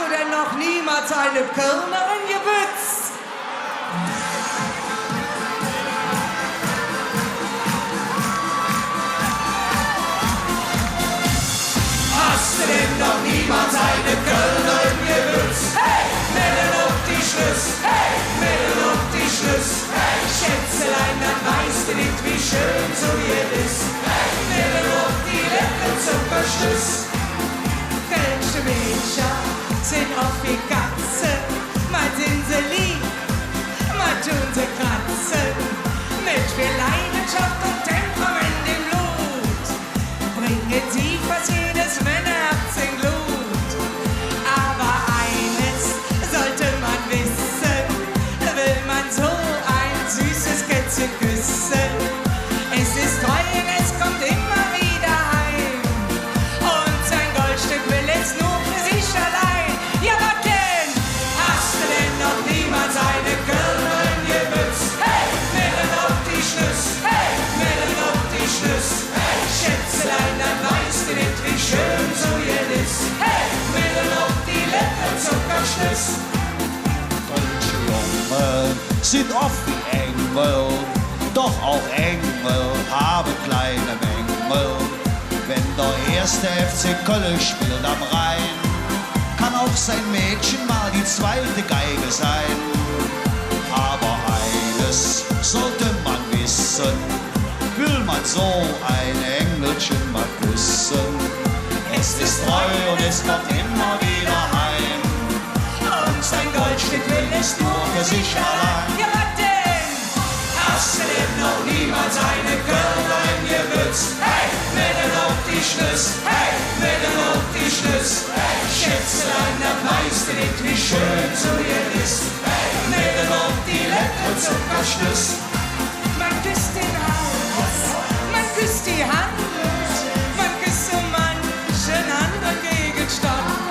du denn noch niemals eine Kölnerin gebützt? Hast du denn noch niemals eine Kölnerin gewünscht? Hey, Mädel auf die Schlüss, hey, Mädel auf die Schlüss, hey, Schätzelein, dann weißt du nicht, wie schön so ihr ist. Hey, Mädel auf die leckere Zuckerstüss. Kölsche Mädchen sind oft wie Katzen, mal sind sie lieb, mal tun sie kratzen, mit viel Leidenschaft und Temperament im Blut, bringen sie fast jedes Männerherz in Glut. Aber eines sollte man wissen, will man so ein süßes Kätzchen küssen, es ist treu und es kommt immer wieder heim, und sein Goldstück will es nur für sich allein. Ja, was denn? Hast du denn noch niemals eine Kölnerin gebützt? Hey, Mädel auf die Schlüss, hey, Mädel auf die Schlüss, hey, Schätzelein, dann weißt du nicht, wie schön so ihr ist. Hey, Mädel auf die leckere Zuckerschlüss. Deutsche Jungen sind oft wie Engel, doch auch Engel haben kleine Mängel. Wenn der erste FC Köln spielt am Rhein, kann auch sein Mädchen mal die zweite Geige sein. Aber eines sollte man wissen, will man so ein Engelchen mal küssen, es ist treu und es kommt immer wieder heim, und sein Goldstück will es nur für sich allein. Ja, was denn? Hast du denn noch niemals eine Kölnerin gewünscht? Hey, Mädel auf die Schlüss, hey, Mädel auf die Schlüss, hey, Schätzelein, dann weißt du nicht, wie schön so ihr ist. Hey, Mädel auf die leckere Zuckerschlüss. Man küsst den Hals, man küsst die Hand, man küsst so manchen anderen Gegenstand.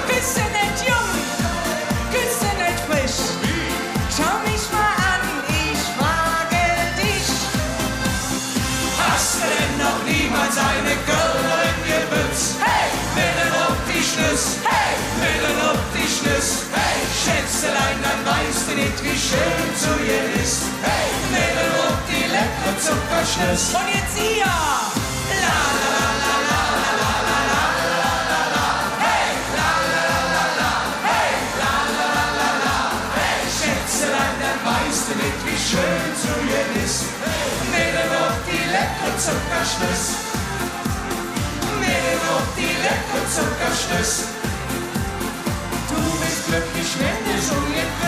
Küsse nicht jung, küsse nicht frisch, schau mich mal an, ich frage dich. Hast du denn noch niemals eine Kölnerin gebützt? Hey, Mädel auf die Schlüss, hey, Mädel auf die Schlüss, hey, Schätzelein, dann weißt du nicht, wie schön so ihr ist. Hey, Mädel auf die leckere Zuckerschlüss. Und jetzt ihr! La la la la la la la la la la. Hey, la la la la la, hey, la la la la la. Hey, Schätzelein, dann weißt du nicht, wie schön so ihr ist. Mädel auf die leckere Zuckerschlüss. Mädel auf die leckere Zuckerschlüss. Du bist glücklich, wenn du so jetzt